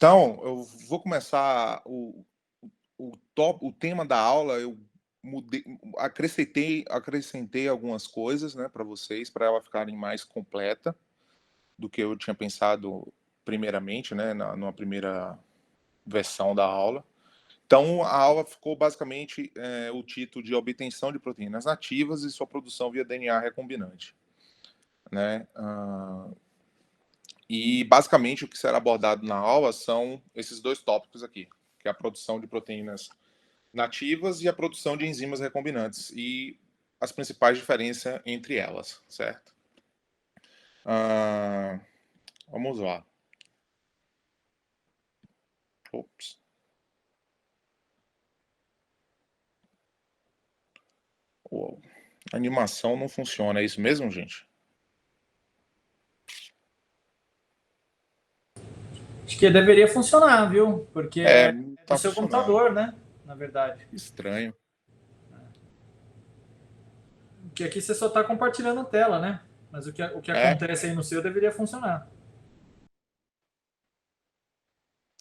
Então, eu vou começar o tema da aula. Eu mudei, acrescentei algumas coisas, né, para vocês, para ela ficarem mais completa do que eu tinha pensado primeiramente, né, numa primeira versão da aula. Então, a aula ficou basicamente o título de obtenção de proteínas nativas e sua produção via DNA recombinante, né? E basicamente o que será abordado na aula são esses dois tópicos aqui, que é a produção de proteínas nativas e a produção de enzimas recombinantes e as principais diferenças entre elas, certo? Vamos lá. Ops. Uou. A animação não funciona, é isso mesmo, gente? Acho que deveria funcionar, viu? Porque é Não do tá seu funcionando. computador, né? Na verdade. Estranho. Porque aqui você só está compartilhando a tela, né? Mas o que É, acontece aí no seu deveria funcionar.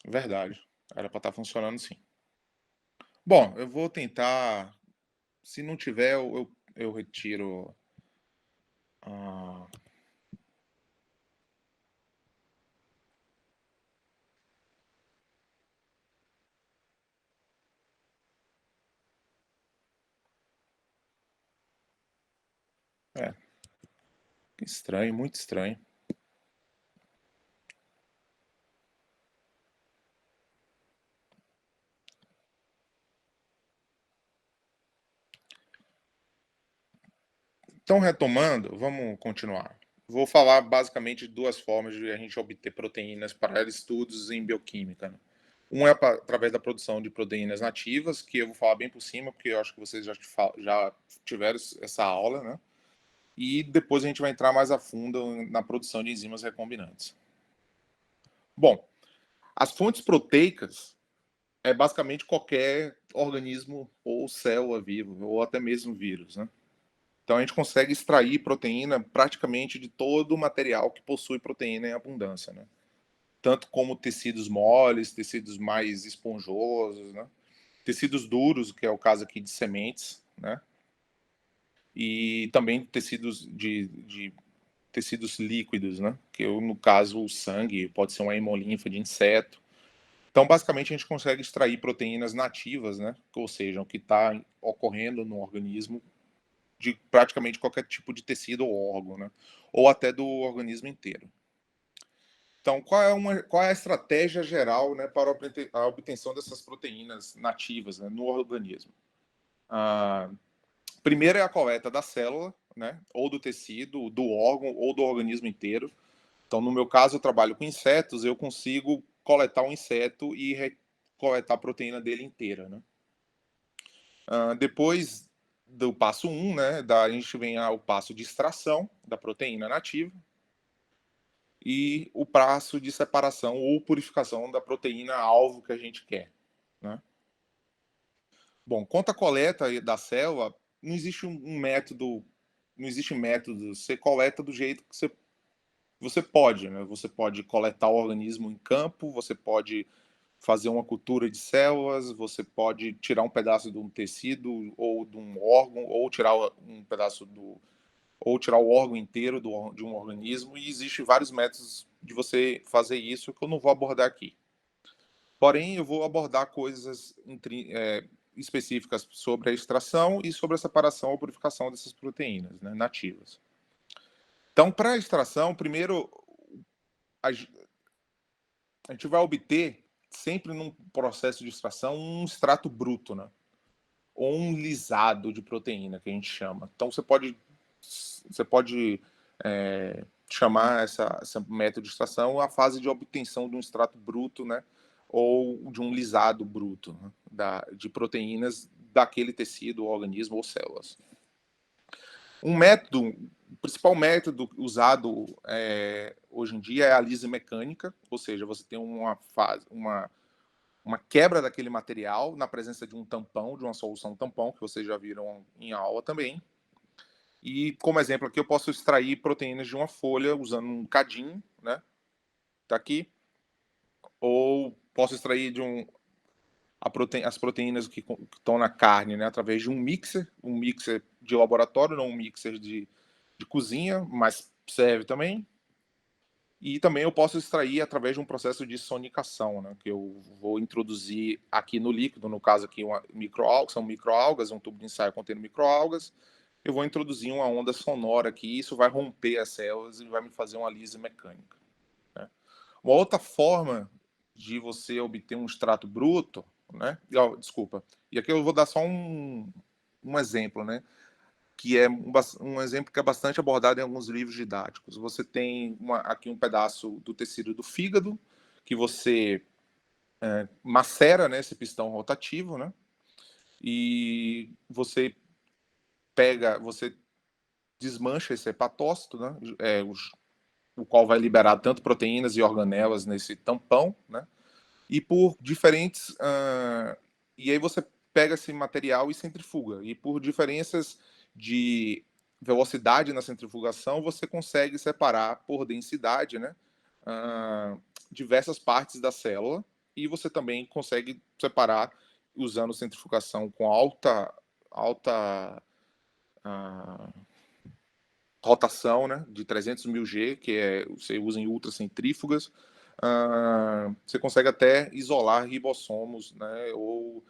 verdade. Era para estar funcionando sim. Bom, eu vou tentar. Se não tiver, eu retiro. Ah, é, estranho, muito estranho. Então, retomando, vamos continuar. Vou falar basicamente de duas formas de a gente obter proteínas para estudos em bioquímica, né? Um é através da produção de proteínas nativas, que eu vou falar bem por cima, porque eu acho que vocês já tiveram essa aula, né? E depois a gente vai entrar mais a fundo na produção de enzimas recombinantes. Bom, as fontes proteicas é basicamente qualquer organismo ou célula viva, ou até mesmo vírus, né? Então a gente consegue extrair proteína praticamente de todo o material que possui proteína em abundância, né? Tanto como tecidos moles, tecidos mais esponjosos, né? Tecidos duros, que é o caso aqui de sementes, né? E também tecidos de tecidos líquidos, né? Que no caso o sangue pode ser uma hemolinfa de inseto. Então, basicamente, a gente consegue extrair proteínas nativas, né? Ou seja, o que está ocorrendo no organismo de praticamente qualquer tipo de tecido ou órgão, né? Ou até do organismo inteiro. Então, qual é a estratégia geral, né, para a obtenção dessas proteínas nativas, né, no organismo? Primeiro é a coleta da célula, né, ou do tecido, do órgão ou do organismo inteiro. Então, no meu caso, eu trabalho com insetos, eu consigo coletar um inseto e coletar a proteína dele inteira, né? Depois do passo 1, né, a gente vem ao passo de extração da proteína nativa e o passo de separação ou purificação da proteína alvo que a gente quer, né? Bom, quanto à coleta da célula, não existe um método, não existe método, você coleta do jeito que você pode, né? Você pode coletar o organismo em campo, você pode fazer uma cultura de células, você pode tirar um pedaço de um tecido ou de um órgão, ou tirar um pedaço ou tirar o órgão inteiro de um organismo, e existem vários métodos de você fazer isso que eu não vou abordar aqui. Porém, eu vou abordar coisas específicas sobre a extração e sobre a separação ou purificação dessas proteínas, né, nativas. Então, para a extração, primeiro a gente vai obter sempre num processo de extração um extrato bruto, né? Ou um lisado de proteína, que a gente chama. Então você pode chamar essa método de extração a fase de obtenção de um extrato bruto, né? Ou de um lisado bruto, né? De proteínas daquele tecido, organismo ou células. O principal método usado hoje em dia é a lise mecânica, ou seja, você tem uma quebra daquele material na presença de um tampão, de uma solução tampão, que vocês já viram em aula também. E como exemplo aqui, eu posso extrair proteínas de uma folha usando um cadinho, né? Tá aqui. ou posso extrair de as proteínas que estão na carne, né, através de um mixer de laboratório, não um mixer de cozinha, mas serve também. E também eu posso extrair através de um processo de sonicação, né, que eu vou introduzir aqui no líquido, no caso aqui são microalgas, um tubo de ensaio contendo microalgas. Eu vou introduzir uma onda sonora aqui, isso vai romper as células e vai me fazer uma lise mecânica, né? Uma outra forma de você obter um extrato bruto, né? Desculpa. E aqui eu vou dar só um exemplo, né? Que é um exemplo que é bastante abordado em alguns livros didáticos. Você tem aqui um pedaço do tecido do fígado, que você macera, né, esse pistão rotativo, né? E você desmancha esse hepatócito, né? O qual vai liberar tanto proteínas e organelas nesse tampão, né? E por diferentes. E aí você pega esse material e centrifuga. E por diferenças de velocidade na centrifugação, você consegue separar por densidade, né, diversas partes da célula. E você também consegue separar usando centrifugação com alta rotação, né, de 300 mil G, que você usa em ultracentrífugas. Você consegue até isolar ribossomos, né, ou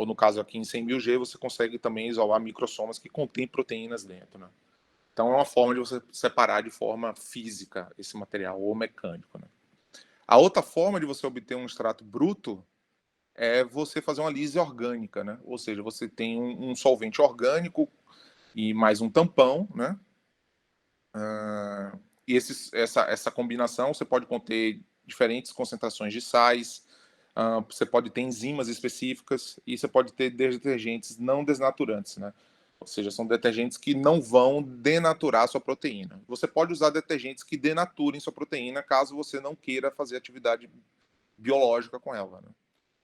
no caso aqui em 100 mil G, você consegue também isolar microsomas que contêm proteínas dentro, né? Então é uma forma de você separar de forma física esse material, ou mecânico, né? A outra forma de você obter um extrato bruto é você fazer uma lise orgânica, né? Ou seja, você tem um solvente orgânico e mais um tampão, né? E essa combinação você pode conter diferentes concentrações de sais, você pode ter enzimas específicas e você pode ter detergentes não desnaturantes, né? Ou seja, são detergentes que não vão denaturar a sua proteína. Você pode usar detergentes que denaturem sua proteína caso você não queira fazer atividade biológica com ela, né?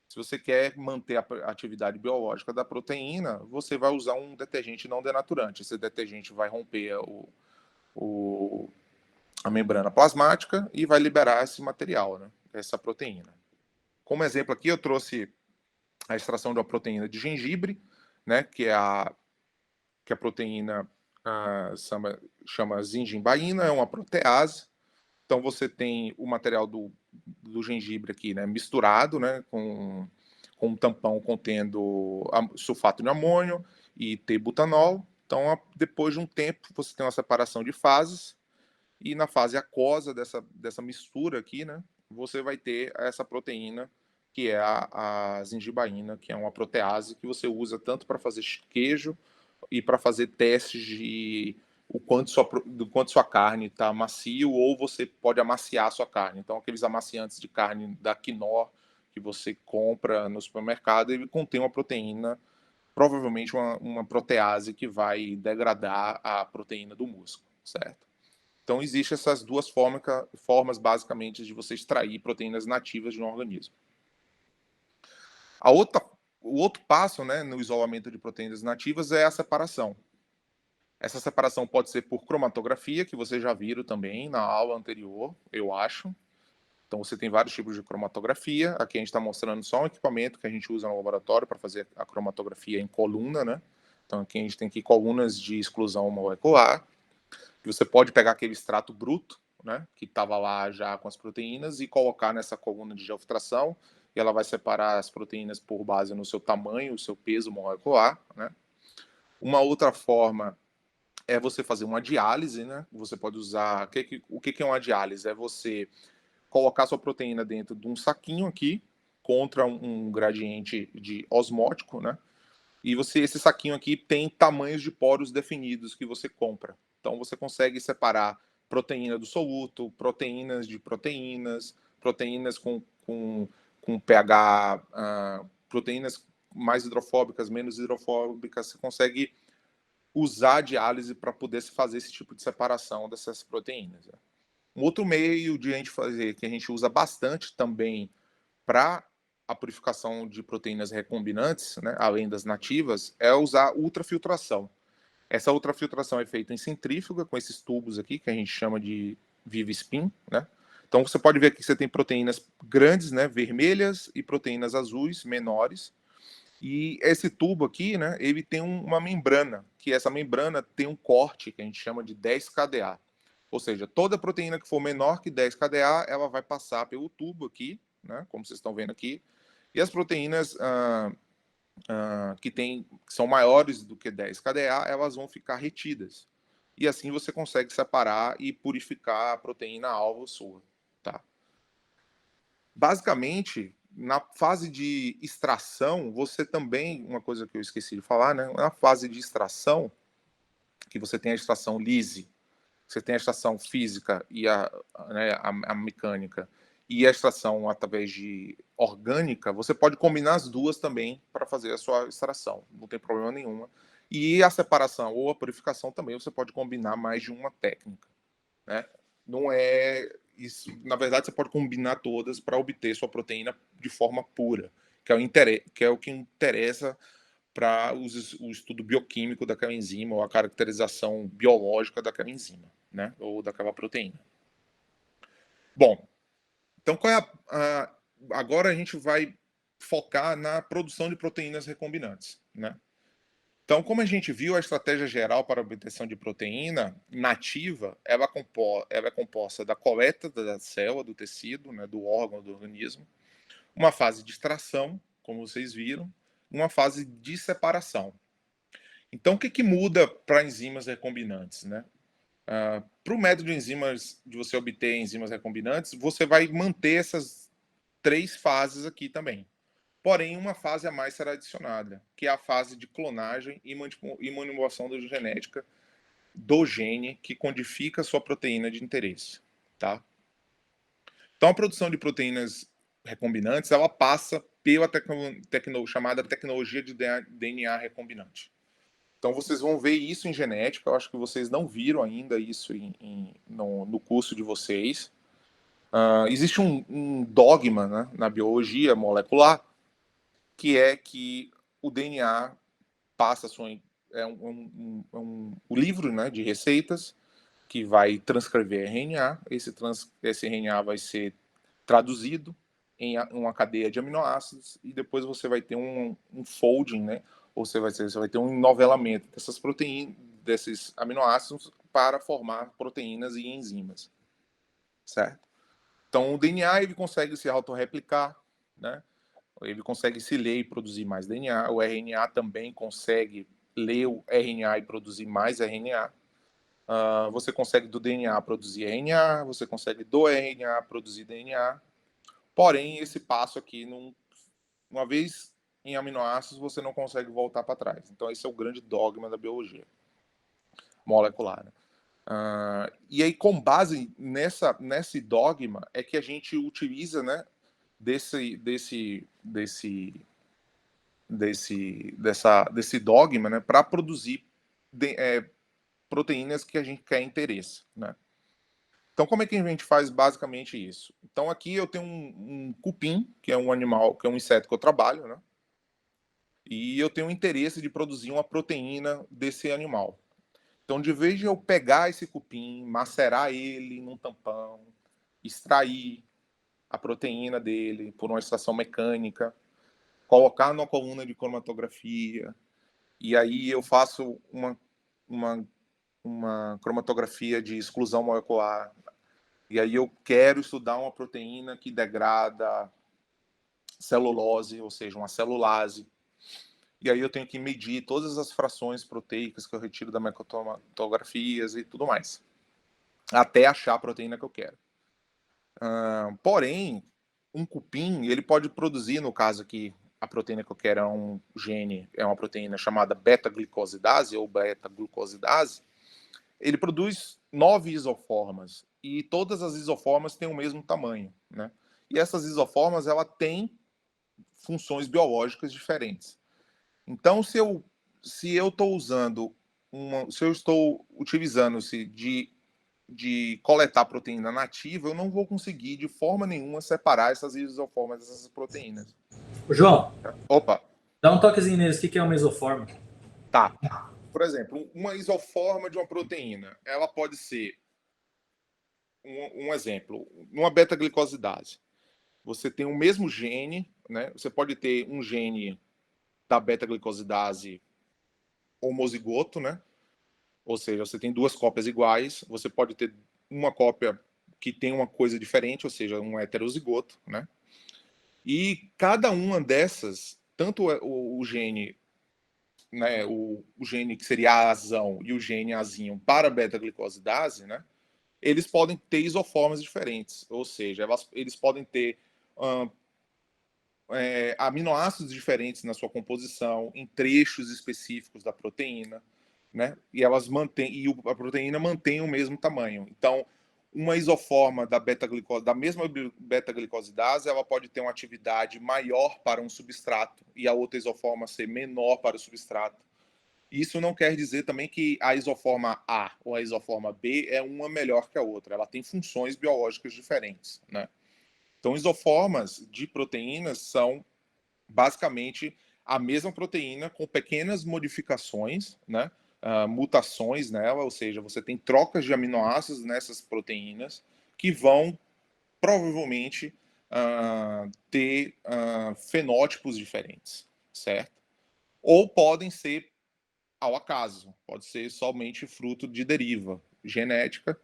Se você quer manter a atividade biológica da proteína, você vai usar um detergente não denaturante. Esse detergente vai romper a membrana plasmática e vai liberar esse material, né? Essa proteína. Como exemplo aqui, eu trouxe a extração de uma proteína de gengibre, né? Que a proteína chama zingimbaína, é uma protease. Então você tem o material do gengibre aqui, né? Misturado, né? Com um tampão contendo sulfato de amônio e T-butanol. Então, depois de um tempo, você tem uma separação de fases. E na fase aquosa dessa mistura aqui, né, você vai ter essa proteína, que é a zingibaína, que é uma protease que você usa tanto para fazer queijo e para fazer testes de do quanto sua carne está macio, ou você pode amaciar a sua carne. Então, aqueles amaciantes de carne da Knorr que você compra no supermercado, ele contém uma proteína, provavelmente uma protease que vai degradar a proteína do músculo, certo? Então, existem essas duas formas, basicamente, de você extrair proteínas nativas de um organismo. O outro passo, né, no isolamento de proteínas nativas é a separação. Essa separação pode ser por cromatografia, que vocês já viram também na aula anterior, eu acho. Então, você tem vários tipos de cromatografia. Aqui a gente está mostrando só um equipamento que a gente usa no laboratório para fazer a cromatografia em coluna, né? Então, aqui a gente tem aqui colunas de exclusão molecular. Você pode pegar aquele extrato bruto, né, que estava lá já com as proteínas, e colocar nessa coluna de geofiltração, e ela vai separar as proteínas por base no seu tamanho, o seu peso molecular, né? Uma outra forma é você fazer uma diálise, né? Você pode usar... O que é uma diálise? É você colocar sua proteína dentro de um saquinho aqui, contra um gradiente de osmótico, né? E esse saquinho aqui tem tamanhos de poros definidos que você compra. Então você consegue separar proteína do soluto, proteínas de proteínas, proteínas com pH, proteínas mais hidrofóbicas, menos hidrofóbicas. Você consegue usar a diálise para poder fazer esse tipo de separação dessas proteínas, né? Um outro meio de a gente fazer, que a gente usa bastante também para a purificação de proteínas recombinantes, né, além das nativas, é usar ultrafiltração. Essa ultrafiltração é feita em centrífuga, com esses tubos aqui, que a gente chama de Viva Spin, né? Então você pode ver aqui que você tem proteínas grandes, né, vermelhas, e proteínas azuis, menores. E esse tubo aqui, né, ele tem uma membrana, que essa membrana tem um corte que a gente chama de 10 kDa. Ou seja, toda proteína que for menor que 10 kDa, ela vai passar pelo tubo aqui, né, como vocês estão vendo aqui. E as proteínas que são maiores do que 10 kDa, elas vão ficar retidas. E assim você consegue separar e purificar a proteína alvo sua, tá? Basicamente, na fase de extração, você também, uma coisa que eu esqueci de falar, né? Na fase de extração, que você tem a extração lise, você tem a extração física e a mecânica, e a extração através de orgânica, você pode combinar as duas também para fazer a sua extração, não tem problema nenhuma. E a separação ou a purificação também você pode combinar mais de uma técnica, né? Não é isso, na verdade você pode combinar todas para obter sua proteína de forma pura, que é o que interessa para o estudo bioquímico daquela enzima ou a caracterização biológica daquela enzima, né? Ou daquela proteína. Bom, então agora a gente vai focar na produção de proteínas recombinantes, né? Então, como a gente viu, a estratégia geral para a obtenção de proteína nativa, ela é composta da coleta da célula, do tecido, né, do órgão do organismo, uma fase de extração, como vocês viram, uma fase de separação. Então, o que muda para enzimas recombinantes, né? Para o método de enzimas, de você obter enzimas recombinantes, você vai manter essas 3 fases aqui também. Porém, uma fase a mais será adicionada, que é a fase de clonagem e manipulação da genética do gene que codifica a sua proteína de interesse, tá? Então, a produção de proteínas recombinantes, ela passa pela chamada tecnologia de DNA recombinante. Então, vocês vão ver isso em genética. Eu acho que vocês não viram ainda isso no curso de vocês. Existe um dogma, né, na biologia molecular, que é que o DNA passa o livro, né, de receitas que vai transcrever RNA. Esse RNA vai ser traduzido em uma cadeia de aminoácidos e depois você vai ter um folding, né? Ou você vai ter um enovelamento dessas proteínas, desses aminoácidos para formar proteínas e enzimas, certo? Então o DNA ele consegue se autorreplicar, né? Ele consegue se ler e produzir mais DNA. O RNA também consegue ler o RNA e produzir mais RNA. Você consegue do DNA produzir RNA, você consegue do RNA produzir DNA. Porém, esse passo aqui, uma vez em aminoácidos, você não consegue voltar para trás. Então, esse é o grande dogma da biologia molecular. E aí, com base nesse dogma, é que a gente utiliza, né, desse dogma, né, para produzir proteínas que a gente quer interesse, né? Então, como é que a gente faz basicamente isso? Então, aqui eu tenho um cupim, que é um animal, que é um inseto que eu trabalho, né? E eu tenho um interesse de produzir uma proteína desse animal. Então, de vez de eu pegar esse cupim, macerar ele num tampão, extrair a proteína dele por uma extração mecânica, colocar numa coluna de cromatografia, e aí eu faço uma cromatografia de exclusão molecular. E aí eu quero estudar uma proteína que degrada celulose, ou seja, uma celulase. E aí eu tenho que medir todas as frações proteicas que eu retiro da minha cromatografias e tudo mais, até achar a proteína que eu quero. Porém, um cupim, ele pode produzir, no caso aqui, a proteína que eu quero é uma proteína chamada beta-glicosidase ou beta-glucosidase. Ele produz 9 isoformas e todas as isoformas têm o mesmo tamanho, né? E essas isoformas ela têm funções biológicas diferentes. Então, se eu estou usando se eu estou utilizando-se de coletar proteína nativa, eu não vou conseguir de forma nenhuma separar essas isoformas dessas proteínas. Ô, João, Opa, dá um toquezinho neles. O que é uma mesoforma? tá. Por exemplo, uma isoforma de uma proteína, ela pode ser um exemplo, numa beta-glicosidase, você tem o mesmo gene, né? Você pode ter um gene da beta-glicosidase homozigoto, né? Ou seja, você tem duas cópias iguais, você pode ter uma cópia que tem uma coisa diferente, ou seja, um heterozigoto, né? E cada uma dessas, tanto o gene, né, o gene que seria a azão e o gene azinho para a beta-glicosidase, né? Eles podem ter isoformas diferentes, ou seja, eles podem ter aminoácidos diferentes na sua composição, em trechos específicos da proteína, né? E elas mantêm, a proteína mantém o mesmo tamanho. Então, uma isoforma da mesma beta-glicosidase, ela pode ter uma atividade maior para um substrato e a outra isoforma ser menor para o substrato. Isso não quer dizer também que a isoforma A ou a isoforma B é uma melhor que a outra. Ela tem funções biológicas diferentes, né? Então, isoformas de proteínas são basicamente a mesma proteína com pequenas modificações, né? Mutações nela, ou seja, você tem trocas de aminoácidos nessas proteínas que vão provavelmente ter fenótipos diferentes, certo? Ou podem ser ao acaso, pode ser somente fruto de deriva genética.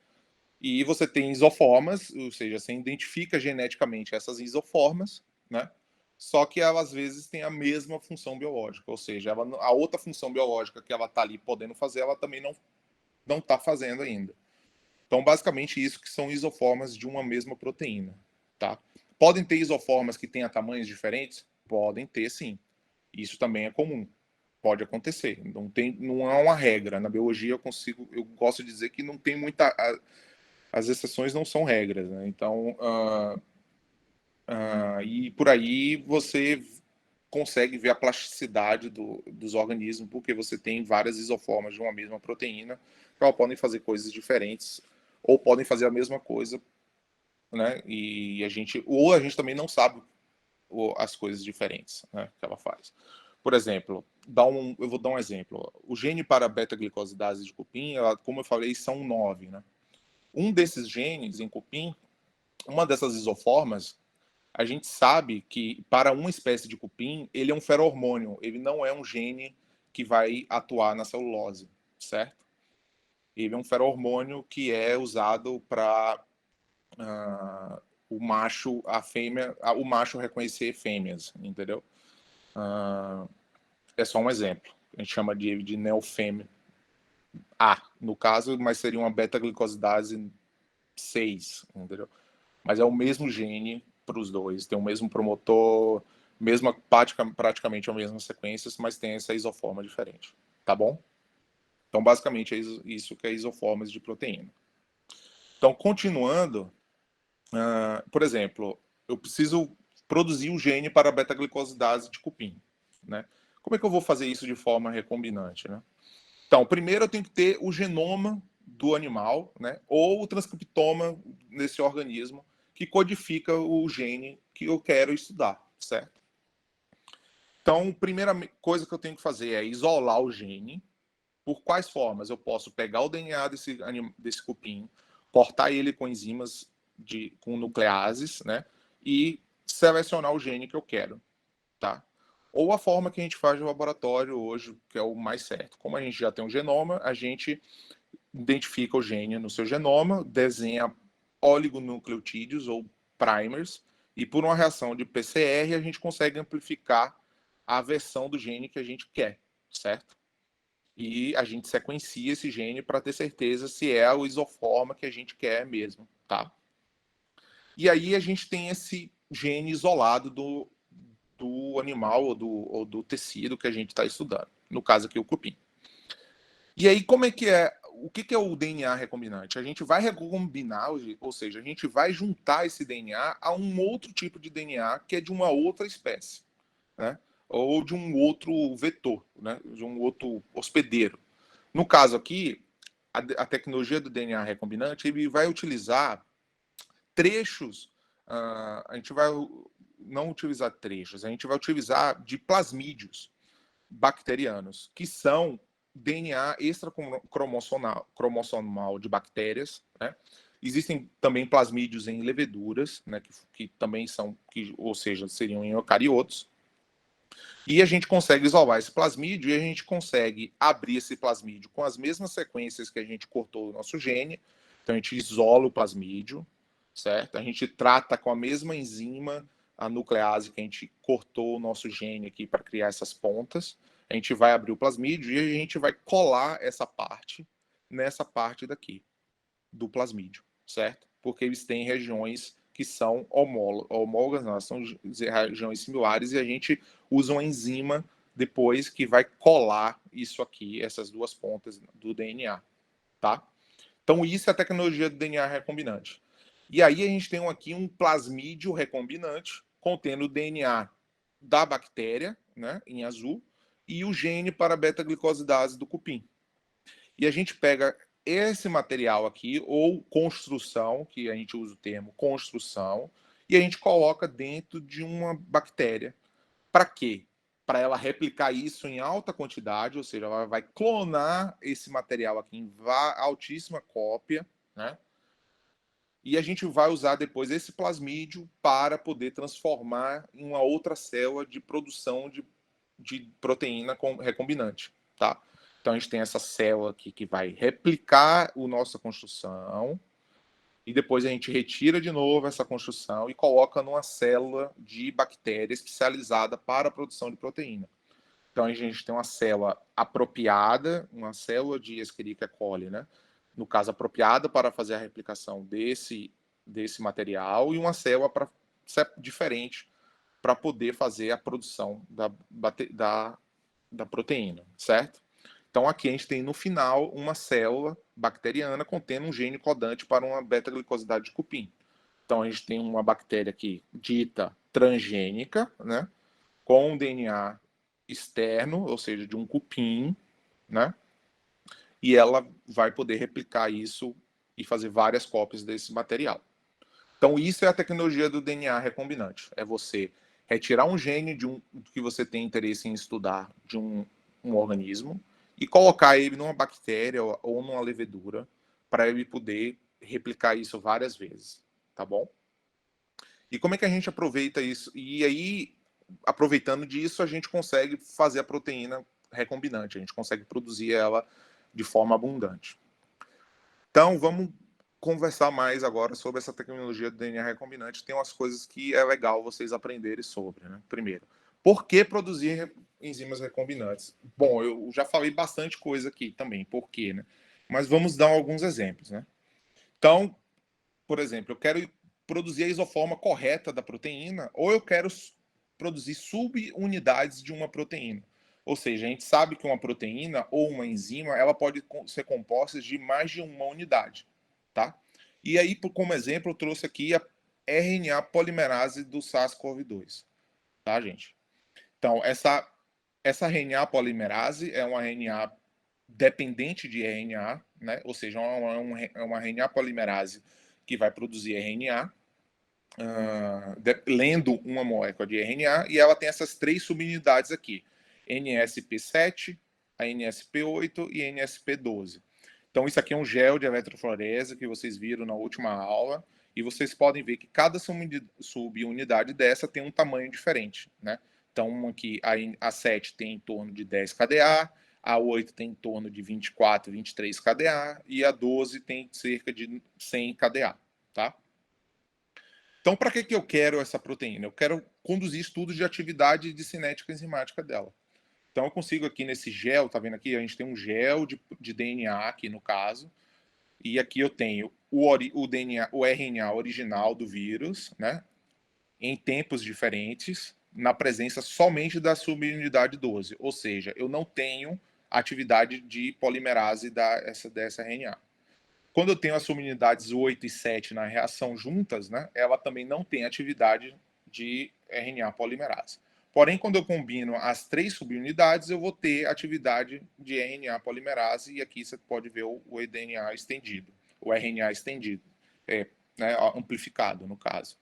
E você tem isoformas, ou seja, você identifica geneticamente essas isoformas, né? Só que ela às vezes tem a mesma função biológica, ou seja, a outra função biológica que ela está ali podendo fazer, ela também não está fazendo ainda. Então, basicamente, isso que são isoformas de uma mesma proteína, tá? Podem ter isoformas que tenham tamanhos diferentes? Podem ter, sim. Isso também é comum. Pode acontecer. Não é uma regra. Na biologia, eu gosto de dizer que não tem muita. As exceções não são regras, né? Então, e por aí você consegue ver a plasticidade dos organismos, porque você tem várias isoformas de uma mesma proteína, que elas podem fazer coisas diferentes, ou podem fazer a mesma coisa, né? Ou a gente também não sabe as coisas diferentes, né, que ela faz. Por exemplo, eu vou dar um exemplo. O gene para beta-glicosidase de cupim, como eu falei, são 9, né? Um desses genes em cupim, uma dessas isoformas, a gente sabe que para uma espécie de cupim, ele é um ferormônio, ele não é um gene que vai atuar na celulose, certo? Ele é um ferormônio que é usado para o macho reconhecer fêmeas, entendeu? É só um exemplo. A gente chama de neofêmea A, no caso, mas seria uma beta-glicosidase 6, entendeu? Mas é o mesmo gene para os dois, tem o mesmo promotor, praticamente a mesma sequência, mas tem essa isoforma diferente, tá bom? Então, basicamente, é isso que é isoformas de proteína. Então, continuando, por exemplo, eu preciso produzir o gene para a beta-glicosidase de cupim, né? Como é que eu vou fazer isso de forma recombinante, né? Então, primeiro eu tenho que ter o genoma do animal, né? Ou o transcriptoma desse organismo que codifica o gene que eu quero estudar, certo? Então, a primeira coisa que eu tenho que fazer é isolar o gene. Por quais formas? Eu posso pegar o DNA desse cupim, cortar ele com enzimas com nucleases, né? E selecionar o gene que eu quero, tá? Ou a forma que a gente faz no laboratório hoje, que é o mais certo. Como a gente já tem um genoma, a gente identifica o gene no seu genoma, desenha oligonucleotídeos ou primers, e por uma reação de PCR a gente consegue amplificar a versão do gene que a gente quer, certo? E a gente sequencia esse gene para ter certeza se é a isoforma que a gente quer mesmo, tá? E aí a gente tem esse gene isolado do animal ou do tecido que a gente está estudando. No caso aqui, o cupim. E aí, como é que é? O que é o DNA recombinante? A gente vai recombinar, ou seja, a gente vai juntar esse DNA a um outro tipo de DNA que é de uma outra espécie, né? Ou de um outro vetor, né? De um outro hospedeiro. No caso aqui, a tecnologia do DNA recombinante ele vai utilizar trechos. A gente vai não utilizar trechos, a gente vai utilizar de plasmídeos bacterianos, que são DNA extracromossomal de bactérias, né? Existem também plasmídios em leveduras, né, que também são, ou seja, seriam em eucariotos. E a gente consegue isolar esse plasmídio e a gente consegue abrir esse plasmídio com as mesmas sequências que a gente cortou o nosso gene. Então a gente isola o plasmídio, certo? A gente trata com a mesma enzima a nuclease que a gente cortou o nosso gene aqui para criar essas pontas. A gente vai abrir o plasmídio e a gente vai colar essa parte nessa parte daqui do plasmídio, certo? Porque eles têm regiões que são homólogas, não, são regiões similares, e a gente usa uma enzima depois que vai colar isso aqui, essas duas pontas do DNA, tá? Então isso é a tecnologia do DNA recombinante. E aí a gente tem aqui um plasmídio recombinante contendo o DNA da bactéria, né, em azul, e o gene para beta-glicosidase do cupim. E a gente pega esse material aqui, ou construção, que a gente usa o termo construção, e a gente coloca dentro de uma bactéria. Para quê? Para ela replicar isso em alta quantidade, ou seja, ela vai clonar esse material aqui em altíssima cópia, né? E a gente vai usar depois esse plasmídio para poder transformar em uma outra célula de produção de proteína recombinante, tá? Então a gente tem essa célula aqui que vai replicar a nossa construção e depois a gente retira de novo essa construção e coloca numa célula de bactéria especializada para a produção de proteína. Então a gente tem uma célula apropriada, uma célula de Escherichia coli, né? No caso, apropriada para fazer a replicação desse material, e uma célula diferente para poder fazer a produção da proteína, certo? Então aqui a gente tem no final uma célula bacteriana contendo um gene codante para uma beta-glicosidade de cupim. Então a gente tem uma bactéria aqui dita transgênica, né? Com um DNA externo, ou seja, de um cupim, né? E ela vai poder replicar isso e fazer várias cópias desse material. Então, isso é a tecnologia do DNA recombinante. É você retirar um gene que você tem interesse em estudar de um organismo e colocar ele numa bactéria ou numa levedura para ele poder replicar isso várias vezes, tá bom? E como é que a gente aproveita isso? E aí, aproveitando disso, a gente consegue fazer a proteína recombinante, a gente consegue produzir ela de forma abundante. Então, vamos conversar mais agora sobre essa tecnologia do DNA recombinante. Tem umas coisas que é legal vocês aprenderem sobre, né? Primeiro, por que produzir enzimas recombinantes? Bom, eu já falei bastante coisa aqui também, por quê, né? Mas vamos dar alguns exemplos, né? Então, por exemplo, eu quero produzir a isoforma correta da proteína, ou eu quero produzir subunidades de uma proteína. Ou seja, a gente sabe que uma proteína ou uma enzima, ela pode ser composta de mais de uma unidade, tá? E aí, como exemplo, eu trouxe aqui a RNA polimerase do SARS-CoV-2, tá, gente? Então, essa RNA polimerase é uma RNA dependente de RNA, né? Ou seja, é uma RNA polimerase que vai produzir RNA, lendo uma molécula de RNA, e ela tem essas três subunidades aqui: NSP7, a NSP8 e NSP12. Então, isso aqui é um gel de eletroforese que vocês viram na última aula, e vocês podem ver que cada subunidade dessa tem um tamanho diferente, né? Então, aqui a 7 tem em torno de 10 kDa, a 8 tem em torno de 24, 23 kDa, e a 12 tem cerca de 100 kDa, tá? Então, para que eu quero essa proteína? Eu quero conduzir estudos de atividade de cinética enzimática dela. Então, eu consigo aqui nesse gel, tá vendo aqui? A gente tem um gel de DNA aqui no caso, e aqui eu tenho o DNA, o RNA original do vírus, né? Em tempos diferentes, na presença somente da subunidade 12. Ou seja, eu não tenho atividade de polimerase dessa RNA. Quando eu tenho as subunidades 8 e 7 na reação juntas, né, ela também não tem atividade de RNA polimerase. Porém, quando eu combino as três subunidades, eu vou ter atividade de RNA polimerase, e aqui você pode ver o DNA estendido, o RNA estendido, né, amplificado no caso.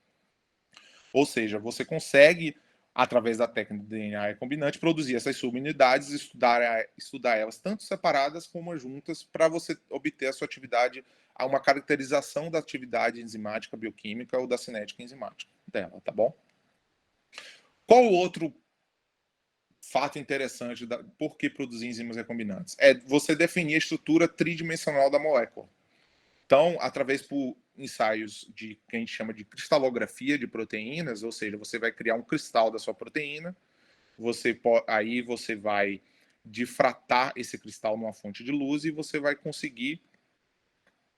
Ou seja, você consegue através da técnica do DNA recombinante, produzir essas subunidades e estudar elas tanto separadas como juntas para você obter a sua atividade, uma caracterização da atividade enzimática bioquímica ou da cinética enzimática dela, tá bom? Qual o outro fato interessante por que produzir enzimas recombinantes? É você definir a estrutura tridimensional da molécula. Então, através por ensaios que a gente chama de cristalografia de proteínas, ou seja, você vai criar um cristal da sua proteína, aí você vai difratar esse cristal numa fonte de luz e você vai conseguir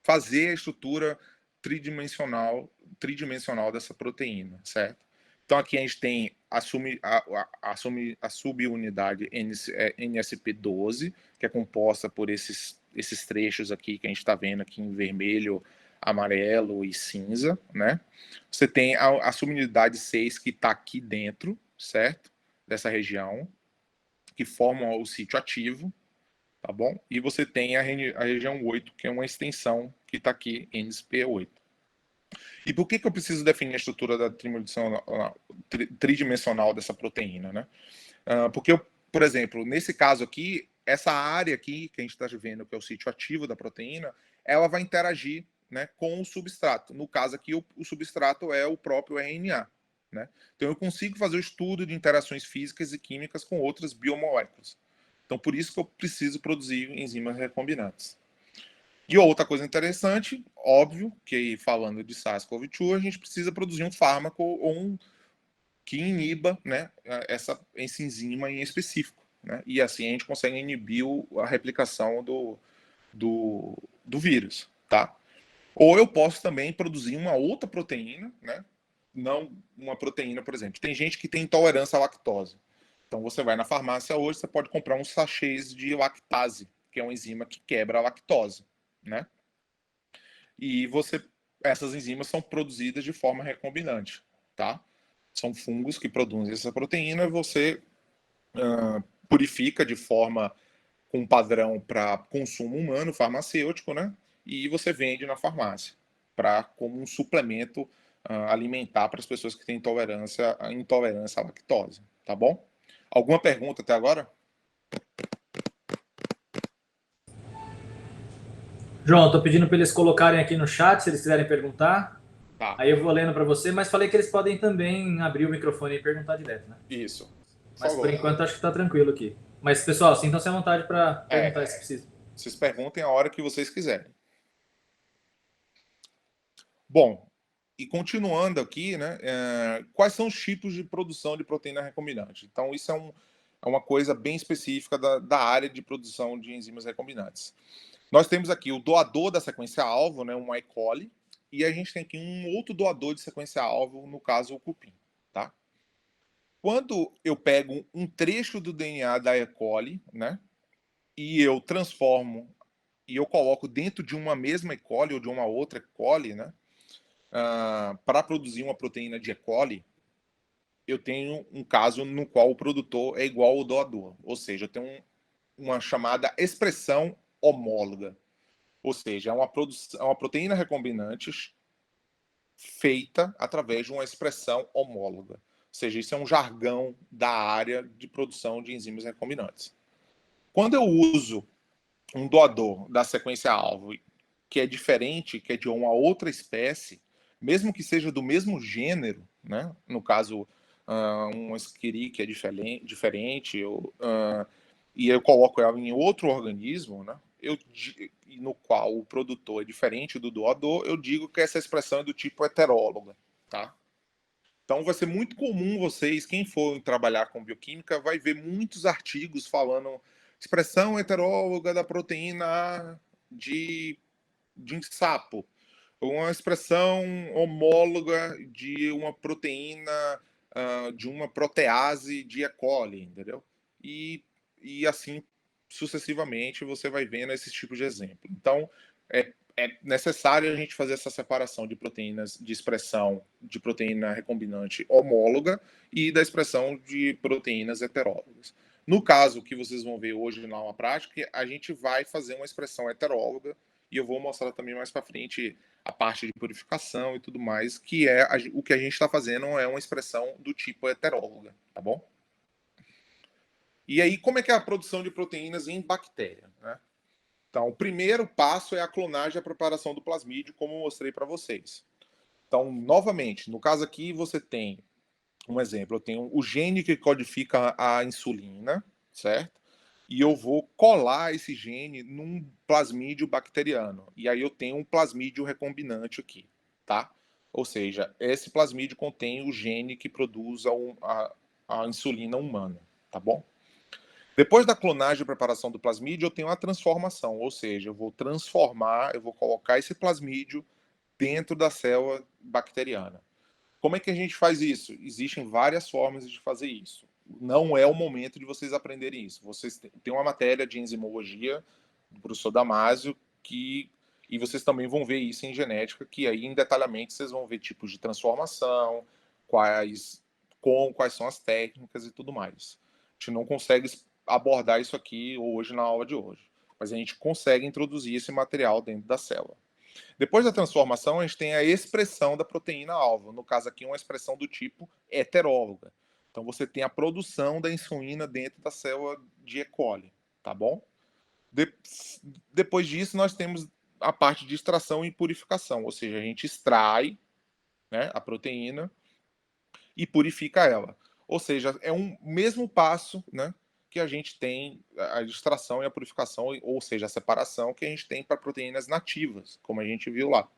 fazer a estrutura tridimensional dessa proteína, certo? Então aqui a gente tem a subunidade NSP12, que é composta por esses trechos aqui que a gente está vendo aqui em vermelho, amarelo e cinza, né? Você tem a subunidade 6 que está aqui dentro, certo? Dessa região, que formam o sítio ativo, tá bom? E você tem a região 8, que é uma extensão que está aqui, NSP8. E por que eu preciso definir a estrutura tridimensional dessa proteína, né? Porque, por exemplo, nesse caso aqui, essa área aqui que a gente está vendo, que é o sítio ativo da proteína, ela vai interagir, né, com o substrato. No caso aqui, o substrato é o próprio RNA. Né? Então, eu consigo fazer o estudo de interações físicas e químicas com outras biomoléculas. Então, por isso que eu preciso produzir enzimas recombinantes. E outra coisa interessante, óbvio, que falando de SARS-CoV-2, a gente precisa produzir um fármaco que iniba, né, essa enzima em específico. Né? E assim a gente consegue inibir a replicação do vírus. Tá? Ou eu posso também produzir uma outra proteína, né? Não uma proteína, por exemplo. Tem gente que tem intolerância à lactose. Então você vai na farmácia hoje, você pode comprar uns sachês de lactase, que é uma enzima que quebra a lactose, né? E essas enzimas são produzidas de forma recombinante, tá? São fungos que produzem essa proteína, você purifica de forma com padrão para consumo humano, farmacêutico, né? E você vende na farmácia como um suplemento alimentar para as pessoas que têm intolerância à lactose, tá bom? Alguma pergunta até agora? João, tô pedindo para eles colocarem aqui no chat se eles quiserem perguntar. Tá. Aí eu vou lendo para você, mas falei que eles podem também abrir o microfone e perguntar direto, né? Isso. Mas por enquanto acho que tá tranquilo aqui. Mas pessoal, sintam-se à vontade para perguntar se precisa. Vocês perguntem a hora que vocês quiserem. Bom, e continuando aqui, né? Quais são os tipos de produção de proteína recombinante? Então, isso é uma coisa bem específica da área de produção de enzimas recombinantes. Nós temos aqui o doador da sequência-alvo, né, um E. coli, e a gente tem aqui um outro doador de sequência-alvo, no caso o cupim. Tá? Quando eu pego um trecho do DNA da E. coli, né, e eu transformo e eu coloco dentro de uma mesma E. coli ou de uma outra E. coli, né, para produzir uma proteína de E. coli, eu tenho um caso no qual o produtor é igual ao doador, ou seja, eu tenho uma chamada expressão homóloga, ou seja, é uma proteína recombinante feita através de uma expressão homóloga. Ou seja, isso é um jargão da área de produção de enzimas recombinantes. Quando eu uso um doador da sequência-alvo que é diferente, que é de uma outra espécie, mesmo que seja do mesmo gênero, né? No caso, um esquiri que é diferente e eu coloco ela em outro organismo, né? No qual o produtor é diferente do doador, eu digo que essa expressão é do tipo heteróloga, tá? Então vai ser muito comum vocês, quem for trabalhar com bioquímica, vai ver muitos artigos falando expressão heteróloga da proteína de sapo, uma expressão homóloga de uma proteína, de uma protease de E. coli, entendeu? E assim sucessivamente você vai vendo esses tipos de exemplo. Então, é necessário a gente fazer essa separação de proteínas de expressão de proteína recombinante homóloga e da expressão de proteínas heterólogas. No caso que vocês vão ver hoje na prática, a gente vai fazer uma expressão heteróloga e eu vou mostrar também mais para frente a parte de purificação e tudo mais, que é o que a gente está fazendo é uma expressão do tipo heteróloga, tá bom? E aí, como é que é a produção de proteínas em bactéria, né? Então, o primeiro passo é a clonagem e a preparação do plasmídio, como eu mostrei para vocês. Então, novamente, no caso aqui, você tem um exemplo, eu tenho o gene que codifica a insulina, certo? E eu vou colar esse gene num plasmídio bacteriano. E aí eu tenho um plasmídio recombinante aqui, tá? Ou seja, esse plasmídio contém o gene que produz a insulina humana, tá bom? Depois da clonagem e preparação do plasmídio, eu tenho a transformação, ou seja, eu vou transformar, eu vou colocar esse plasmídio dentro da célula bacteriana. Como é que a gente faz isso? Existem várias formas de fazer isso. Não é o momento de vocês aprenderem isso. Vocês têm uma matéria de enzimologia do professor Damásio e vocês também vão ver isso em genética, que aí em detalhamento vocês vão ver tipos de transformação, quais são as técnicas e tudo mais. A gente não consegue abordar isso aqui hoje na aula de hoje, mas a gente consegue introduzir esse material dentro da célula. Depois da transformação, a gente tem a expressão da proteína-alvo. No caso aqui, uma expressão do tipo heteróloga. Então, você tem a produção da insulina dentro da célula de E. coli, tá bom? Depois disso, nós temos a parte de extração e purificação, ou seja, a gente extrai, né, a proteína e purifica ela. Ou seja, é um mesmo passo, né, que a gente tem a extração e a purificação, ou seja, a separação que a gente tem para proteínas nativas, como a gente viu lá.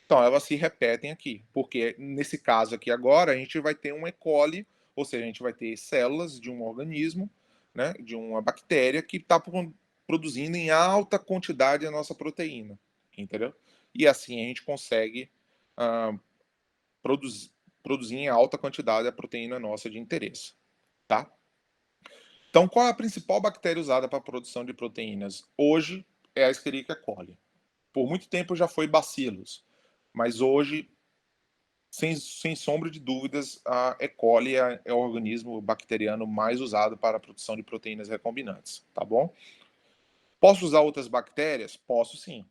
Então, elas se repetem aqui, porque nesse caso aqui agora, a gente vai ter um E. coli, ou seja, a gente vai ter células de um organismo, né, de uma bactéria que está produzindo em alta quantidade a nossa proteína, entendeu? E assim a gente consegue uh, produzir em alta quantidade a proteína nossa de interesse, tá? Então, qual é a principal bactéria usada para a produção de proteínas? Hoje é a Escherichia coli. Por muito tempo já foi Bacillus, mas hoje, sem sombra de dúvidas, a E. coli é o organismo bacteriano mais usado para a produção de proteínas recombinantes, tá bom? Posso usar outras bactérias? Posso sim.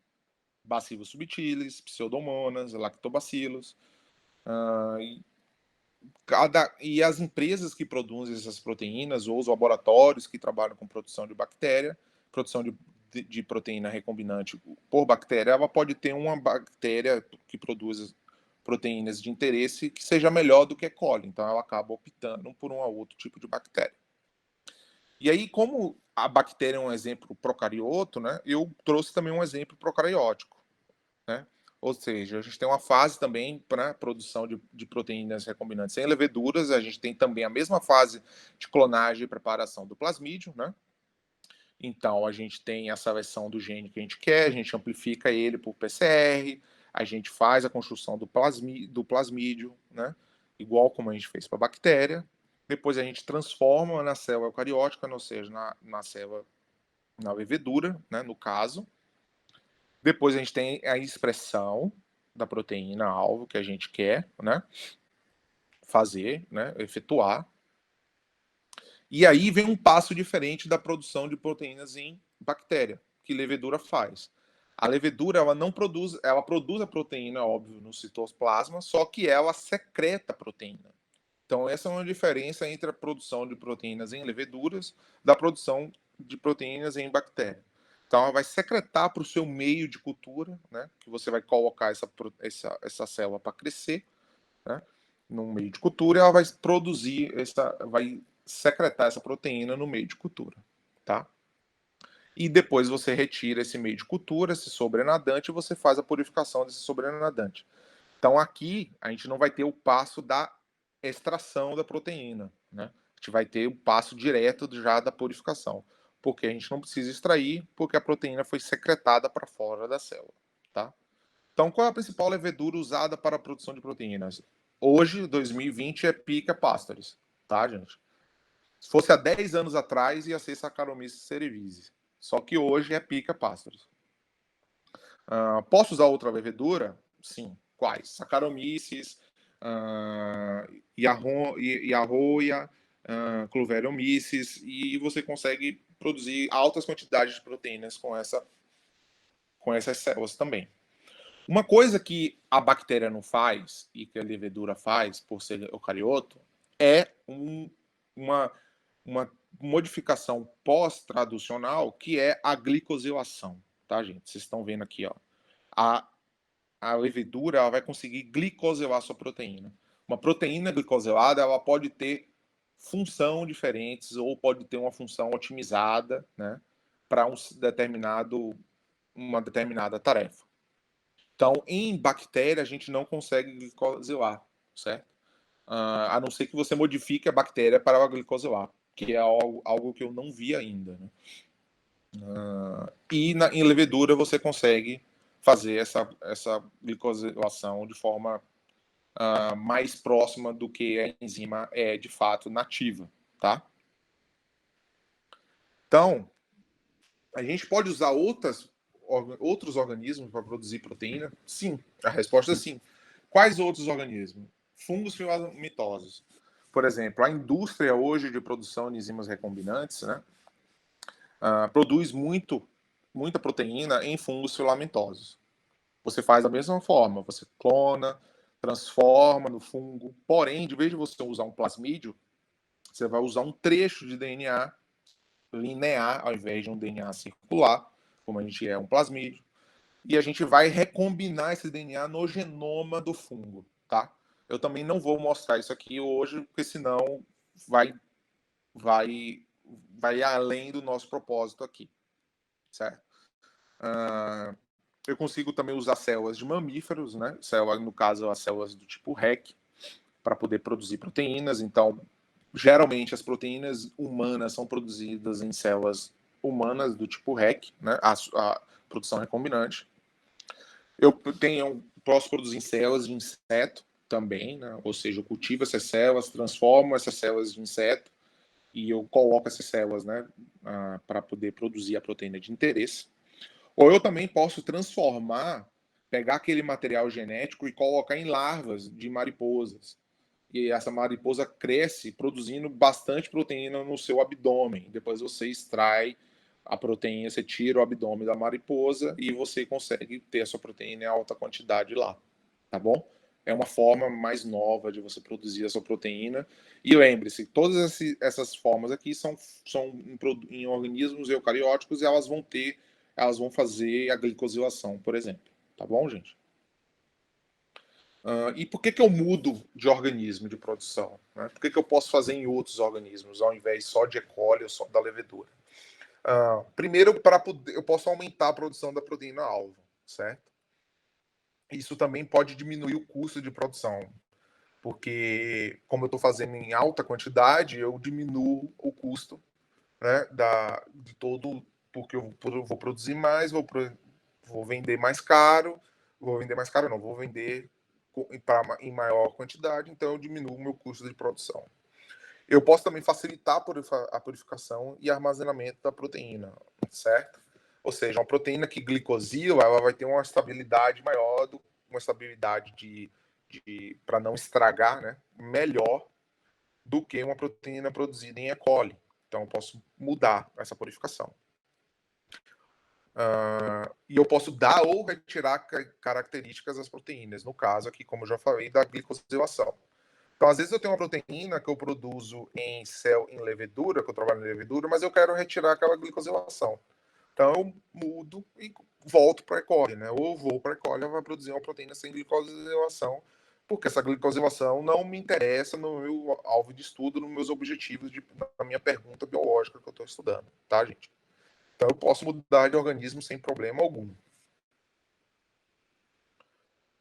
Bacillus subtilis, Pseudomonas, Lactobacillus. E as empresas que produzem essas proteínas, ou os laboratórios que trabalham com produção de bactéria, produção de proteína recombinante por bactéria, ela pode ter uma bactéria que produz proteínas de interesse que seja melhor do que E. coli. Então, ela acaba optando por um outro tipo de bactéria. E aí, como a bactéria é um exemplo procarioto, né, eu trouxe também um exemplo procariótico, né? Ou seja, a gente tem uma fase também para produção de proteínas recombinantes sem leveduras, a gente tem também a mesma fase de clonagem e preparação do plasmídio, né? Então, a gente tem a seleção do gene que a gente quer, a gente amplifica ele por PCR, a gente faz a construção do plasmídio, né? Igual como a gente fez para a bactéria. Depois a gente transforma na célula eucariótica, ou seja, na célula, na levedura, né? No caso. Depois a gente tem a expressão da proteína-alvo que a gente quer, né, fazer, né, efetuar. E aí vem um passo diferente da produção de proteínas em bactéria, que levedura faz. A levedura, ela não produz, ela produz a proteína, óbvio, no citoplasma, só que ela secreta a proteína. Então, essa é uma diferença entre a produção de proteínas em leveduras da produção de proteínas em bactéria. Então, ela vai secretar para o seu meio de cultura, né, que você vai colocar essa célula para crescer, né, no meio de cultura, e ela vai produzir, vai secretar essa proteína no meio de cultura, tá? E depois você retira esse meio de cultura, esse sobrenadante, e você faz a purificação desse sobrenadante. Então, aqui, a gente não vai ter o passo da extração da proteína, né? A gente vai ter o passo direto já da purificação, porque a gente não precisa extrair, porque a proteína foi secretada para fora da célula, tá? Então, qual é a principal levedura usada para a produção de proteínas? Hoje, 2020, é Pica Pastores, tá, gente? Se fosse há 10 anos atrás, ia ser Saccharomyces cerevisiae. Só que hoje é Pica Pastores. Posso usar outra levedura? Sim. Quais? Saccharomyces, Yarroia, Cloveriomyces, e você consegue produzir altas quantidades de proteínas com essas células também. Uma coisa que a bactéria não faz e que a levedura faz, por ser eucarioto, é uma modificação pós-traducional que é a glicosilação, tá, gente? Vocês estão vendo aqui, ó. A, a levedura ela vai conseguir glicosilar sua proteína. Uma proteína glicosilada ela pode ter função diferentes ou pode ter uma função otimizada, né, para uma determinada tarefa. Então, em bactéria, a gente não consegue glicosilar, certo? A não ser que você modifique a bactéria para ela glicosilar, que é algo que eu não vi ainda. Né? Em levedura você consegue fazer essa glicosilação de forma mais próxima do que a enzima é de fato nativa, tá? Então, a gente pode usar outros organismos para produzir proteína? Sim, a resposta é sim. Quais outros organismos? Fungos filamitosos. Por exemplo, a indústria hoje de produção de enzimas recombinantes, né, produz muita proteína em fungos filamentosos. Você faz da mesma forma, você clona, transforma no fungo, porém, de vez de você usar um plasmídio, você vai usar um trecho de DNA linear ao invés de um DNA circular, como a gente é um plasmídio, e a gente vai recombinar esse DNA no genoma do fungo, tá? Eu também não vou mostrar isso aqui hoje, porque senão vai vai vai além do nosso propósito aqui, certo? Eu consigo também usar células de mamíferos, né? No caso, as células do tipo REC, para poder produzir proteínas. Então, geralmente as proteínas humanas são produzidas em células humanas do tipo REC, né? A produção recombinante. Posso produzir células de inseto também, né? Ou seja, eu cultivo essas células, transformo essas células de inseto e eu coloco essas células, né, para poder produzir a proteína de interesse. Ou eu também posso pegar aquele material genético e colocar em larvas de mariposas. E essa mariposa cresce produzindo bastante proteína no seu abdômen. Depois você extrai a proteína, você tira o abdômen da mariposa e você consegue ter a sua proteína em alta quantidade lá, tá bom? É uma forma mais nova de você produzir a sua proteína. E lembre-se, todas essas formas aqui são em organismos eucarióticos e elas vão fazer a glicosilação, por exemplo. Tá bom, gente? E por que eu mudo de organismo de produção? Né? Por que eu posso fazer em outros organismos, ao invés só de E. coli ou só da levedura? Primeiro, eu posso aumentar a produção da proteína-alvo, certo? Isso também pode diminuir o custo de produção, porque como eu estou fazendo em alta quantidade, eu diminuo o custo, né, de todo, porque eu vou produzir mais, vou vender mais caro, vou vender em maior quantidade, então eu diminuo o meu custo de produção. Eu posso também facilitar a purificação e armazenamento da proteína, certo? Ou seja, uma proteína que glicosila, ela vai ter uma estabilidade maior, uma estabilidade para não estragar, né, melhor do que uma proteína produzida em E. coli. Então, eu posso mudar essa purificação. E eu posso dar ou retirar características das proteínas, no caso aqui, como eu já falei, da glicosilação. Então, às vezes eu tenho uma proteína que eu produzo em levedura, que eu trabalho em levedura, mas eu quero retirar aquela glicosilação. Então, eu mudo e volto para a E. coli, né? Ou vou para a E. coli, vai produzir uma proteína sem glicosilação, porque essa glicosilação não me interessa no meu alvo de estudo, nos meus objetivos, na minha pergunta biológica que eu estou estudando, tá, gente? Então, eu posso mudar de organismo sem problema algum.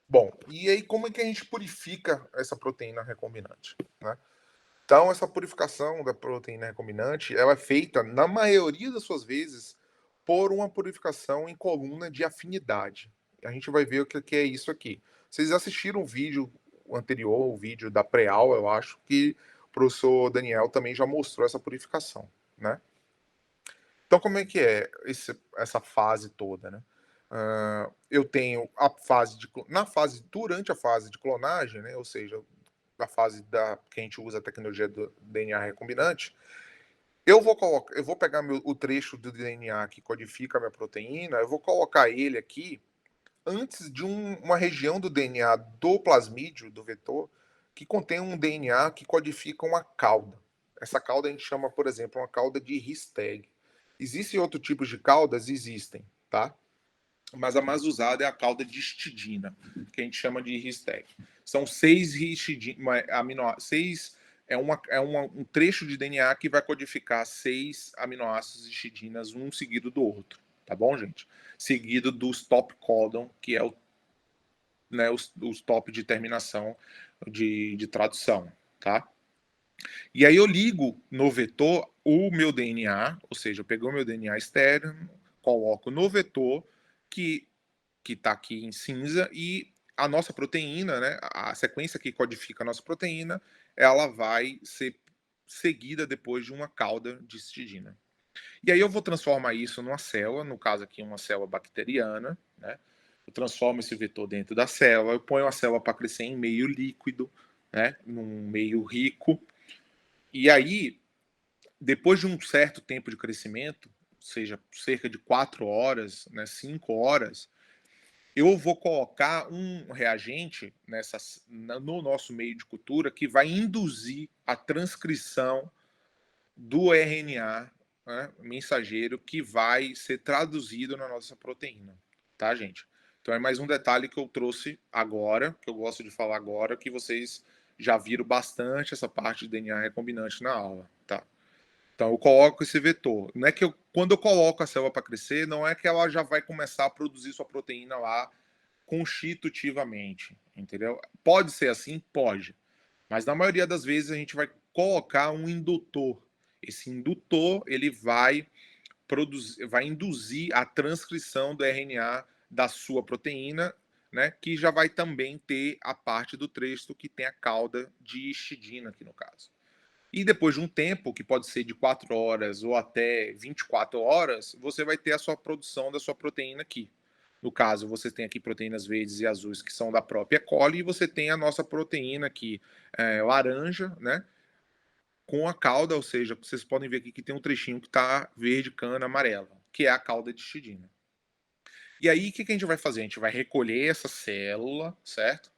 Bom, e aí como é que a gente purifica essa proteína recombinante, né? Então, essa purificação da proteína recombinante, ela é feita, na maioria das suas vezes, por uma purificação em coluna de afinidade. A gente vai ver o que é isso aqui. Vocês assistiram o vídeo anterior, o vídeo da pré-aula, eu acho, que o professor Daniel também já mostrou essa purificação, né? Então, como é que é essa fase toda, né? Eu tenho a fase durante a fase de clonagem, né? Ou seja, na fase que a gente usa a tecnologia do DNA recombinante, eu vou pegar o trecho do DNA que codifica a minha proteína, eu vou colocar ele aqui antes de uma região do DNA do plasmídio, do vetor, que contém um DNA que codifica uma cauda. Essa cauda a gente chama, por exemplo, uma cauda de Histag. Existem outros tipos de caudas? Existem, tá? Mas a mais usada é a cauda de histidina, que a gente chama de Histag. São 6 um trecho de DNA que vai codificar 6 aminoácidos histidinas, um seguido do outro, tá bom, gente? Seguido do stop codon, que é os top de terminação de tradução, tá? E aí eu ligo no vetor o meu DNA, ou seja, eu peguei o meu DNA externo, coloco no vetor que está aqui em cinza e a nossa proteína, né, a sequência que codifica a nossa proteína, ela vai ser seguida depois de uma cauda de histidina. E aí eu vou transformar isso numa célula, no caso aqui uma célula bacteriana, né? Eu transformo esse vetor dentro da célula, eu ponho a célula para crescer em meio líquido, né, num meio rico. E aí, depois de um certo tempo de crescimento, seja cerca de 4 horas, né, 5 horas, eu vou colocar um reagente no nosso meio de cultura que vai induzir a transcrição do RNA, né, mensageiro, que vai ser traduzido na nossa proteína, tá, gente? Então é mais um detalhe que eu trouxe agora, que eu gosto de falar agora, que vocês já viram bastante essa parte de DNA recombinante na aula, tá? Então eu coloco esse vetor. Não é que quando eu coloco a célula para crescer, não é que ela já vai começar a produzir sua proteína lá constitutivamente, entendeu? Pode ser assim? Pode. Mas na maioria das vezes a gente vai colocar um indutor. Esse indutor, ele vai induzir a transcrição do RNA da sua proteína, né, que já vai também ter a parte do trecho que tem a cauda de histidina aqui no caso. E depois de um tempo, que pode ser de 4 horas ou até 24 horas, você vai ter a sua produção da sua proteína aqui. No caso, você tem aqui proteínas verdes e azuis que são da própria E. coli, e você tem a nossa proteína aqui, laranja, né? Com a cauda, ou seja, vocês podem ver aqui que tem um trechinho que está verde, cana, amarela, que é a cauda de histidina. E aí, o que a gente vai fazer? A gente vai recolher essa célula, certo?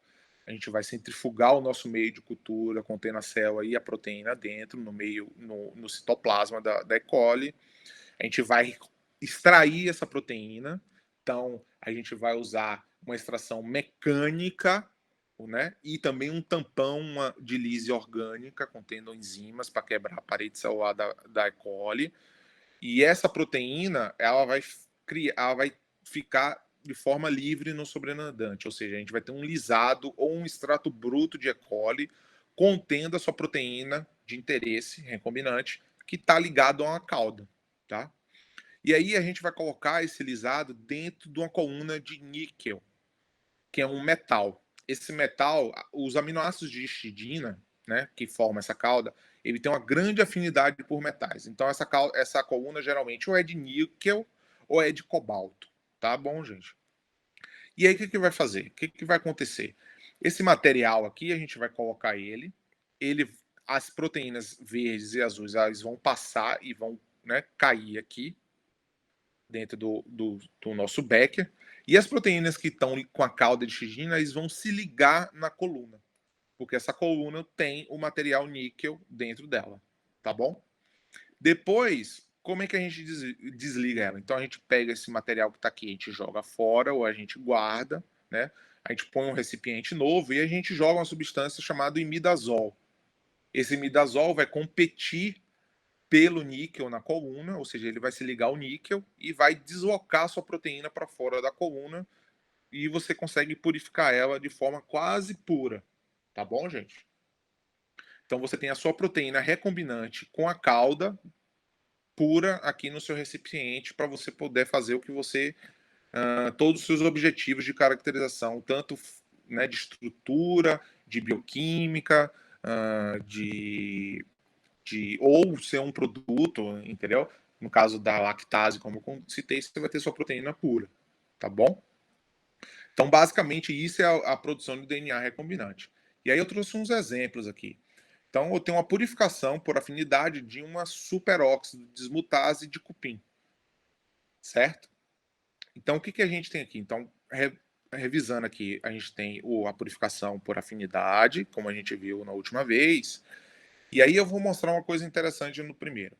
A gente vai centrifugar o nosso meio de cultura, contendo a célula e a proteína dentro, no citoplasma da E. coli. A gente vai extrair essa proteína. Então, a gente vai usar uma extração mecânica, né? E também um tampão de lise orgânica, contendo enzimas para quebrar a parede celular da E. coli. E essa proteína, ela vai ficar de forma livre no sobrenadante, ou seja, a gente vai ter um lisado ou um extrato bruto de E. coli contendo a sua proteína de interesse recombinante que está ligado a uma cauda, tá? E aí a gente vai colocar esse lisado dentro de uma coluna de níquel, que é um metal. Esse metal, os aminoácidos de histidina, né, que formam essa cauda, ele tem uma grande afinidade por metais. Então essa coluna geralmente ou é de níquel ou é de cobalto, tá bom, gente? E aí o que vai fazer? O que vai acontecer? Esse material aqui a gente vai colocar ele as proteínas verdes e azuis elas vão passar e vão, né, cair aqui dentro do nosso Becker. E as proteínas que estão com a cauda de histidina, eles vão se ligar na coluna, porque essa coluna tem o material níquel dentro dela, tá bom? Depois, como é que a gente desliga ela? Então a gente pega esse material que está aqui, a gente joga fora ou a gente guarda, né? A gente põe um recipiente novo e a gente joga uma substância chamada imidazol. Esse imidazol vai competir pelo níquel na coluna, ou seja, ele vai se ligar ao níquel e vai deslocar a sua proteína para fora da coluna e você consegue purificar ela de forma quase pura. Tá bom, gente? Então você tem a sua proteína recombinante com a cauda pura aqui no seu recipiente para você poder fazer o que você todos os seus objetivos de caracterização, tanto, né, de estrutura, de bioquímica, ou ser um produto, entendeu? No caso da lactase, como eu citei, você vai ter sua proteína pura, tá bom? Então, basicamente, isso é a produção de DNA recombinante. E aí eu trouxe uns exemplos aqui. Então, eu tenho uma purificação por afinidade de uma superóxido dismutase de cupim, certo? Então, o que a gente tem aqui? Então, revisando aqui, a gente tem a purificação por afinidade, como a gente viu na última vez. E aí eu vou mostrar uma coisa interessante no primeiro.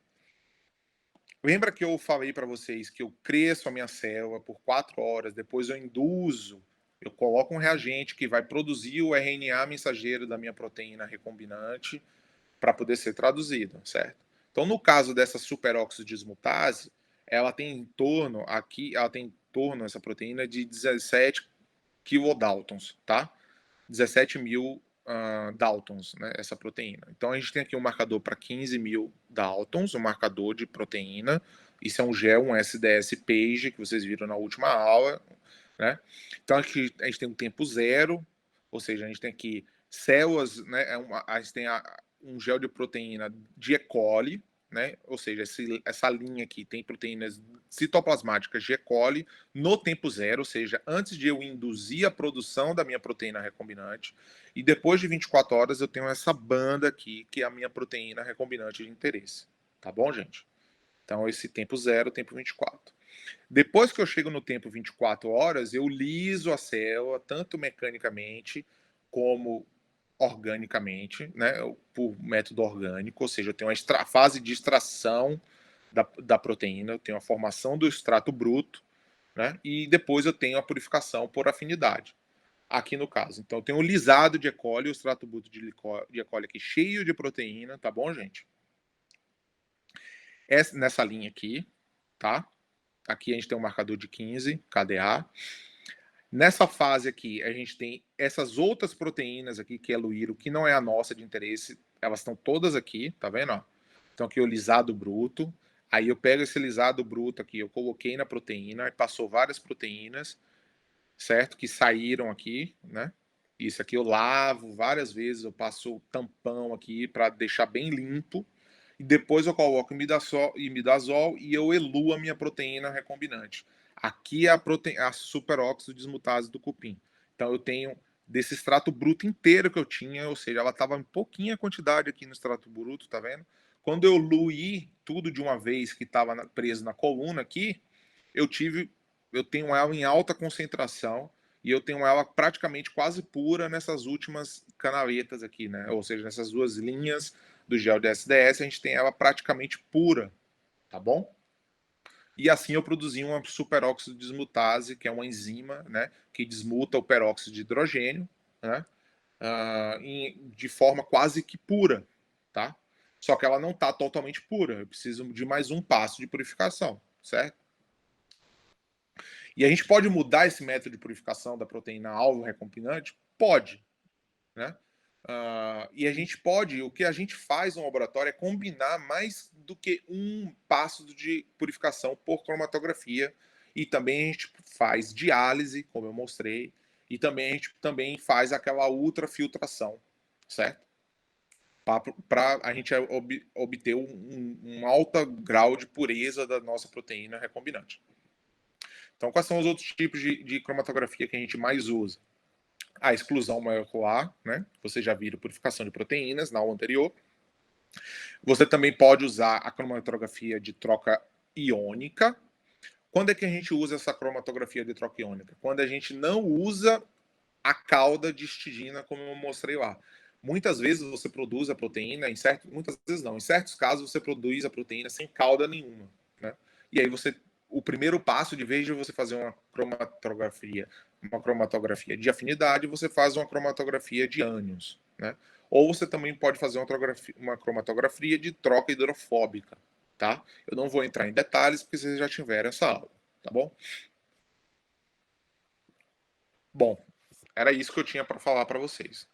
Lembra que eu falei para vocês que eu cresço a minha célula por 4 horas, depois eu induzo, eu coloco um reagente que vai produzir o RNA mensageiro da minha proteína recombinante para poder ser traduzido, certo? Então, no caso dessa superóxido dismutase, ela tem em torno, aqui, ela tem em torno, essa proteína, de 17 kilodaltons, tá? 17 mil daltons, né, essa proteína. Então a gente tem aqui um marcador para 15 mil daltons, um marcador de proteína. Isso é um gel, um SDS PAGE, que vocês viram na última aula, né? Então aqui a gente tem um tempo zero, ou seja, a gente tem aqui células, né? A gente tem um gel de proteína de E. coli, né? Ou seja, essa linha aqui tem proteínas citoplasmáticas de E. coli no tempo zero, ou seja, antes de eu induzir a produção da minha proteína recombinante, e depois de 24 horas eu tenho essa banda aqui, que é a minha proteína recombinante de interesse. Tá bom, gente? Então, esse tempo zero, tempo 24. Depois que eu chego no tempo 24 horas, eu liso a célula, tanto mecanicamente como organicamente, né, por método orgânico, ou seja, eu tenho uma fase de extração da proteína, eu tenho a formação do extrato bruto, né, e depois eu tenho a purificação por afinidade, aqui no caso. Então, eu tenho o lisado de E. coli, o extrato bruto de E. coli aqui cheio de proteína, tá bom, gente? Nessa linha aqui, tá? Aqui a gente tem um marcador de 15, KDA. Nessa fase aqui, a gente tem essas outras proteínas aqui, que é Luíro, que não é a nossa de interesse, elas estão todas aqui, tá vendo? Então aqui o lisado bruto, aí eu pego esse lisado bruto aqui, eu coloquei na proteína, passou várias proteínas, certo? Que saíram aqui, né? Isso aqui eu lavo várias vezes, eu passo tampão aqui para deixar bem limpo, e depois eu coloco imidazol e eu eluo a minha proteína recombinante. Aqui é a superóxido dismutase do cupim. Então eu tenho desse extrato bruto inteiro que eu tinha, ou seja, ela estava em pouquinha quantidade aqui no extrato bruto, tá vendo? Quando eu luí tudo de uma vez que estava preso na coluna aqui, eu tenho ela em alta concentração e eu tenho ela praticamente quase pura nessas últimas canaletas aqui, né? Ou seja, nessas duas linhas do gel de SDS, a gente tem ela praticamente pura, tá bom? E assim eu produzi uma superóxido dismutase, que é uma enzima, né, que desmuta o peróxido de hidrogênio, né, de forma quase que pura, tá? Só que ela não está totalmente pura, eu preciso de mais um passo de purificação, certo? E a gente pode mudar esse método de purificação da proteína alvo recombinante? Pode, né? E a gente pode, o que a gente faz no laboratório é combinar mais do que um passo de purificação por cromatografia. E também a gente faz diálise, como eu mostrei, e também a gente também faz aquela ultrafiltração, certo? Para a gente obter um alto grau de pureza da nossa proteína recombinante. Então, quais são os outros tipos de cromatografia que a gente mais usa? A exclusão molecular, né? Você já viu purificação de proteínas na aula anterior. Você também pode usar a cromatografia de troca iônica. Quando é que a gente usa essa cromatografia de troca iônica? Quando a gente não usa a cauda de histidina, como eu mostrei lá. Muitas vezes você produz a proteína, muitas vezes não, em certos casos você produz a proteína sem cauda nenhuma, né? E aí o primeiro passo, de vez de você fazer uma cromatografia de afinidade, você faz uma cromatografia de ânions, né? Ou você também pode fazer uma cromatografia de troca hidrofóbica, tá? Eu não vou entrar em detalhes porque vocês já tiveram essa aula, tá bom? Bom, era isso que eu tinha para falar para vocês.